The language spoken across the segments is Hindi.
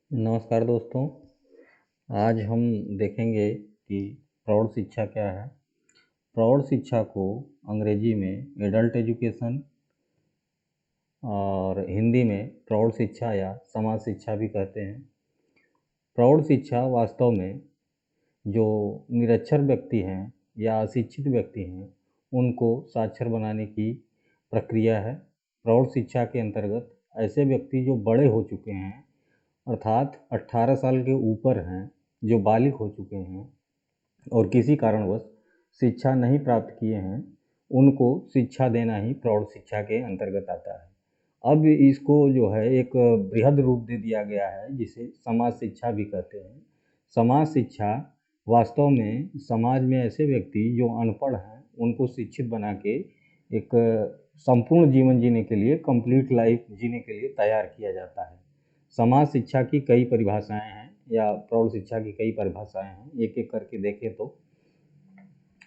नमस्कार दोस्तों। आज हम देखेंगे कि प्रौढ़ शिक्षा क्या है। प्रौढ़ शिक्षा को अंग्रेजी में एडल्ट एजुकेशन और हिंदी में प्रौढ़ शिक्षा या समाज शिक्षा भी कहते हैं। प्रौढ़ शिक्षा वास्तव में जो निरक्षर व्यक्ति हैं या अशिक्षित व्यक्ति हैं, उनको साक्षर बनाने की प्रक्रिया है। प्रौढ़ शिक्षा के अंतर्गत ऐसे व्यक्ति जो बड़े हो चुके हैं, अर्थात 18 साल के ऊपर हैं, जो बालिग हो चुके हैं और किसी कारणवश शिक्षा नहीं प्राप्त किए हैं, उनको शिक्षा देना ही प्रौढ़ शिक्षा के अंतर्गत आता है। अब इसको जो है एक बृहद रूप दे दिया गया है, जिसे समाज शिक्षा भी कहते हैं। समाज शिक्षा वास्तव में समाज में ऐसे व्यक्ति जो अनपढ़ हैं, उनको शिक्षित बना के एक संपूर्ण जीवन जीने के लिए, कंप्लीट लाइफ जीने के लिए तैयार किया जाता है। समाज शिक्षा की कई परिभाषाएं हैं या प्रौढ़ शिक्षा की कई परिभाषाएं हैं। एक एक करके देखें तो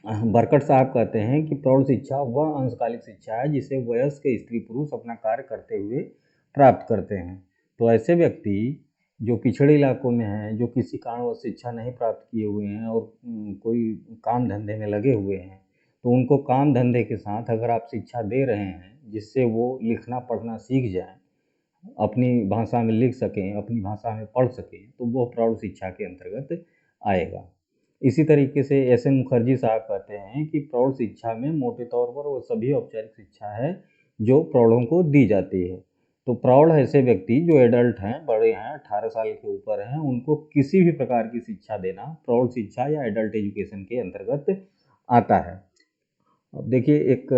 बरकट साहब कहते हैं कि प्रौढ़ शिक्षा वह अंशकालिक शिक्षा है जिसे वयस्क स्त्री पुरुष अपना कार्य करते हुए प्राप्त करते हैं। तो ऐसे व्यक्ति जो पिछड़े इलाकों में हैं, जो किसी कारणवश शिक्षा नहीं प्राप्त किए हुए हैं और कोई काम धंधे में लगे हुए हैं, तो उनको काम धंधे के साथ अगर आप शिक्षा दे रहे हैं जिससे वो लिखना पढ़ना सीख जाएं, अपनी भाषा में लिख सकें, अपनी भाषा में पढ़ सकें, तो वो प्रौढ़ शिक्षा के अंतर्गत आएगा। इसी तरीके से एस.एन. मुखर्जी साहब कहते हैं कि प्रौढ़ शिक्षा में मोटे तौर पर वो सभी औपचारिक शिक्षा है जो प्रौढ़ों को दी जाती है। तो प्रौढ़ ऐसे व्यक्ति जो एडल्ट हैं, बड़े हैं, 18 साल के ऊपर हैं, उनको किसी भी प्रकार की शिक्षा देना प्रौढ़ शिक्षा या एडल्ट एजुकेशन के अंतर्गत आता है। अब देखिए, एक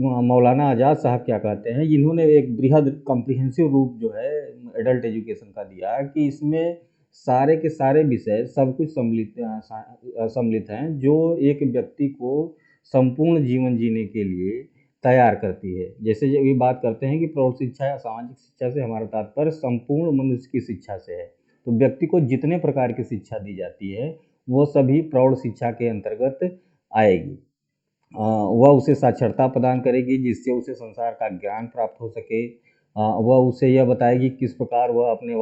मौलाना आज़ाद साहब क्या कहते हैं, इन्होंने एक बृहद कॉम्प्रिहेंसिव रूप जो है एडल्ट एजुकेशन का दिया कि इसमें सारे के सारे विषय सब कुछ सम्मिलित हैं, जो एक व्यक्ति को संपूर्ण जीवन जीने के लिए तैयार करती है। जैसे जब ये बात करते हैं कि प्रौढ़ शिक्षा या सामाजिक शिक्षा से हमारा तात्पर्य संपूर्ण मनुष्य की शिक्षा से है, तो व्यक्ति को जितने प्रकार की शिक्षा दी जाती है वो सभी प्रौढ़ शिक्षा के अंतर्गत आएगी। वह उसे साक्षरता प्रदान करेगी जिससे उसे संसार का ज्ञान प्राप्त हो सके। वह उसे यह बताएगी किस प्रकार वह अपने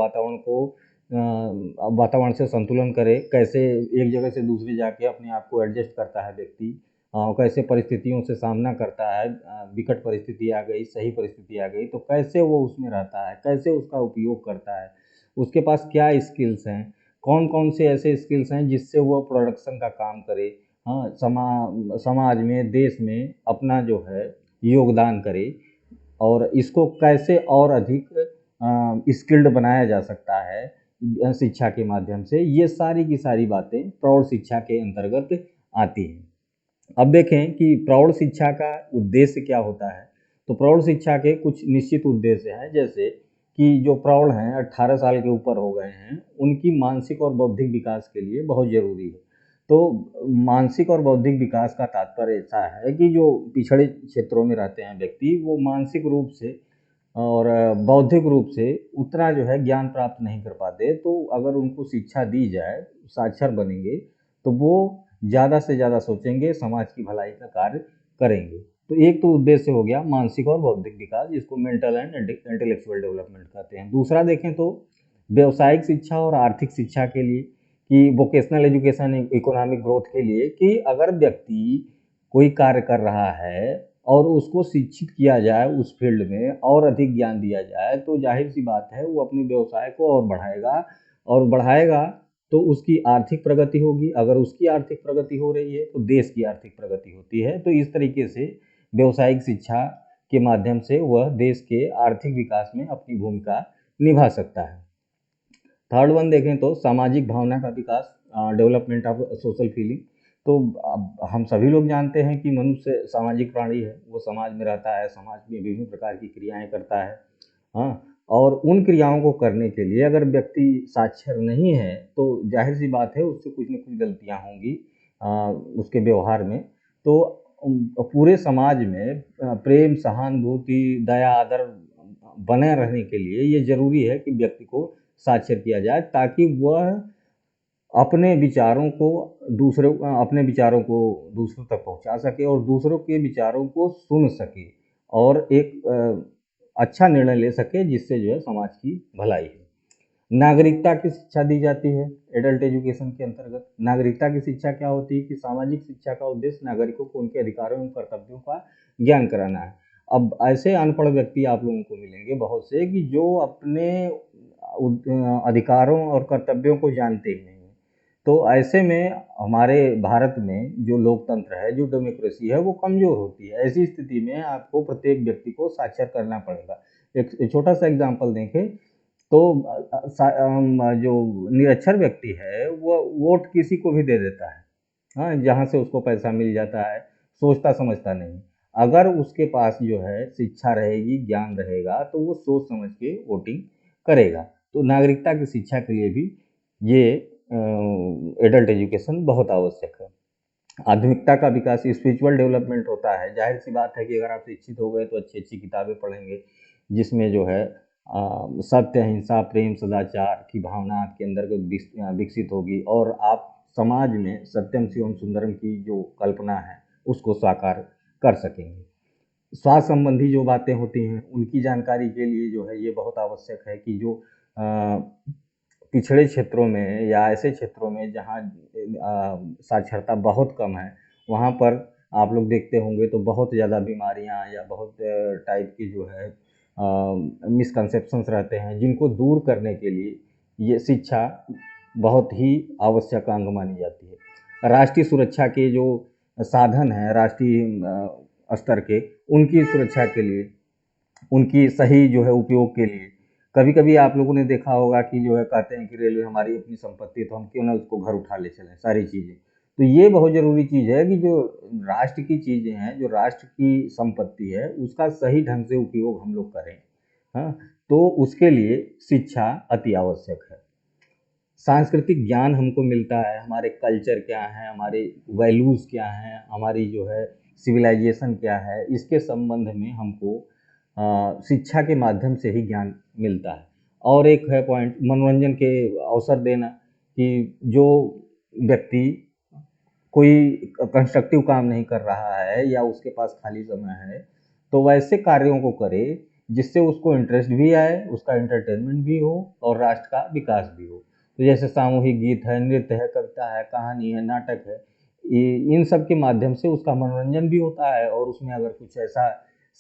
वातावरण से संतुलन करे, कैसे एक जगह से दूसरी जाके अपने आप को एडजस्ट करता है व्यक्ति, कैसे परिस्थितियों से सामना करता है, विकट परिस्थिति आ गई, सही परिस्थिति आ गई तो कैसे वो उसमें रहता है, कैसे उसका उपयोग करता है, उसके पास क्या स्किल्स हैं, कौन कौन से ऐसे स्किल्स हैं जिससे वो प्रोडक्शन का काम करे, हाँ, समाज में, देश में अपना जो है योगदान करे, और इसको कैसे और अधिक स्किल्ड बनाया जा सकता है शिक्षा के माध्यम से। ये सारी की सारी बातें प्रौढ़ शिक्षा के अंतर्गत आती हैं। अब देखें कि प्रौढ़ शिक्षा का उद्देश्य क्या होता है। तो प्रौढ़ शिक्षा के कुछ निश्चित उद्देश्य हैं, जैसे कि जो प्रौढ़ हैं, 18 साल के ऊपर हो गए हैं, उनकी मानसिक और बौद्धिक विकास के लिए बहुत ज़रूरी है। तो मानसिक और बौद्धिक विकास का तात्पर्य ऐसा है कि जो पिछड़े क्षेत्रों में रहते हैं व्यक्ति, वो मानसिक रूप से और बौद्धिक रूप से उतना जो है ज्ञान प्राप्त नहीं कर पाते, तो अगर उनको शिक्षा दी जाए, साक्षर बनेंगे, तो वो ज़्यादा से ज़्यादा सोचेंगे, समाज की भलाई का कार्य करेंगे। तो एक तो उद्देश्य हो गया मानसिक और बौद्धिक विकास, जिसको मेंटल एंड इंटेलेक्चुअल डेवलपमेंट कहते हैं। दूसरा देखें तो व्यवसायिक शिक्षा और आर्थिक शिक्षा के लिए, कि वोकेशनल एजुकेशन इकोनॉमिक ग्रोथ के लिए, कि अगर व्यक्ति कोई कार्य कर रहा है और उसको शिक्षित किया जाए उस फील्ड में और अधिक ज्ञान दिया जाए, तो जाहिर सी बात है वो अपने व्यवसाय को और बढ़ाएगा, और बढ़ाएगा तो उसकी आर्थिक प्रगति होगी। अगर उसकी आर्थिक प्रगति हो रही है तो देश की आर्थिक प्रगति होती है। तो इस तरीके से व्यवसायिक शिक्षा के माध्यम से वह देश के आर्थिक विकास में अपनी भूमिका निभा सकता है। थर्ड वन देखें तो सामाजिक भावना का विकास, डेवलपमेंट ऑफ सोशल फीलिंग। तो अब हम सभी लोग जानते हैं कि मनुष्य सामाजिक प्राणी है, वो समाज में रहता है, समाज में विभिन्न प्रकार की क्रियाएं करता है, हाँ, और उन क्रियाओं को करने के लिए अगर व्यक्ति साक्षर नहीं है तो जाहिर सी बात है उससे कुछ न कुछ गलतियां होंगी उसके व्यवहार में। तो पूरे समाज में प्रेम, सहानुभूति, दया, आदर बने रहने के लिए ये जरूरी है कि व्यक्ति को साक्षर किया जाए, ताकि वह अपने विचारों को दूसरों तक पहुंचा सके और दूसरों के विचारों को सुन सके और एक अच्छा निर्णय ले सके, जिससे जो है समाज की भलाई है। नागरिकता की शिक्षा दी जाती है एडल्ट एजुकेशन के अंतर्गत। नागरिकता की शिक्षा क्या होती है कि सामाजिक शिक्षा का उद्देश्य नागरिकों को उनके अधिकारों एवं कर्तव्यों का ज्ञान कराना है। अब ऐसे अनपढ़ व्यक्ति आप लोगों को मिलेंगे बहुत से कि जो अपने अधिकारों और कर्तव्यों को जानते ही नहीं हैं। तो ऐसे में हमारे भारत में जो लोकतंत्र है, जो डेमोक्रेसी है, वो कमज़ोर होती है। ऐसी स्थिति में आपको प्रत्येक व्यक्ति को साक्षर करना पड़ेगा। एक छोटा सा एग्जाम्पल देखें तो जो निरक्षर व्यक्ति है वो वोट किसी को भी दे देता है, हाँ, जहाँ से उसको पैसा मिल जाता है, सोचता समझता नहीं। अगर उसके पास जो है शिक्षा रहेगी, ज्ञान रहेगा, तो वो सोच समझ के वोटिंग करेगा। तो नागरिकता की शिक्षा के लिए भी ये एडल्ट एजुकेशन बहुत आवश्यक है। आधुनिकता का विकास स्पिरिचुअल डेवलपमेंट होता है। जाहिर सी बात है कि अगर आप शिक्षित हो गए तो अच्छी अच्छी किताबें पढ़ेंगे, जिसमें जो है सत्य, अहिंसा, प्रेम, सदाचार की भावना आपके अंदर विकसित होगी और आप समाज में सत्यम शिवम सुंदरम की जो कल्पना है उसको साकार कर सकेंगे। स्वास्थ्य संबंधी जो बातें होती हैं उनकी जानकारी के लिए जो है ये बहुत आवश्यक है कि जो पिछड़े क्षेत्रों में या ऐसे क्षेत्रों में जहाँ साक्षरता बहुत कम है, वहाँ पर आप लोग देखते होंगे तो बहुत ज़्यादा बीमारियाँ या बहुत टाइप की जो है मिसकंसेप्शंस रहते हैं, जिनको दूर करने के लिए ये शिक्षा बहुत ही आवश्यक अंग मानी जाती है। राष्ट्रीय सुरक्षा के जो साधन हैं राष्ट्रीय स्तर के, उनकी सुरक्षा के लिए, उनकी सही जो है उपयोग के लिए कभी कभी आप लोगों ने देखा होगा कि जो है कहते हैं कि रेलवे हमारी अपनी संपत्ति है, तो हम क्यों ना उसको घर उठा ले चलें सारी चीज़ें। तो ये बहुत ज़रूरी चीज़ है कि जो राष्ट्र की चीज़ें हैं, जो राष्ट्र की संपत्ति है, उसका सही ढंग से उपयोग हम लोग करें। हाँ, तो उसके लिए शिक्षा अति आवश्यक है। सांस्कृतिक ज्ञान हमको मिलता है, हमारे कल्चर क्या है, हमारे वैल्यूज़ क्या हैं, हमारी जो है सिविलाइजेशन क्या है, इसके संबंध में हमको शिक्षा के माध्यम से ही ज्ञान मिलता है। और एक है पॉइंट मनोरंजन के अवसर देना कि जो व्यक्ति कोई कंस्ट्रक्टिव काम नहीं कर रहा है या उसके पास खाली समय है, तो वैसे कार्यों को करे जिससे उसको इंटरेस्ट भी आए, उसका एंटरटेनमेंट भी हो और राष्ट्र का विकास भी हो। तो जैसे सामूहिक गीत है, नृत्य है, कविता है, कहानी है, नाटक है, इन सब के माध्यम से उसका मनोरंजन भी होता है और उसमें अगर कुछ ऐसा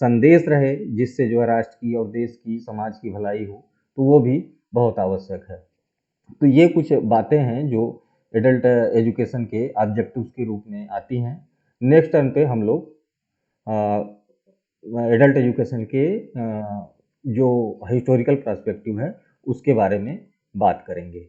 संदेश रहे जिससे जो है राष्ट्र की और देश की, समाज की भलाई हो, तो वो भी बहुत आवश्यक है। तो ये कुछ बातें हैं जो एडल्ट एजुकेशन के ऑब्जेक्टिव्स के रूप में आती हैं। नेक्स्ट टर्न पे हम लोग एडल्ट एजुकेशन के जो हिस्टोरिकल पर्सपेक्टिव है उसके बारे में बात करेंगे।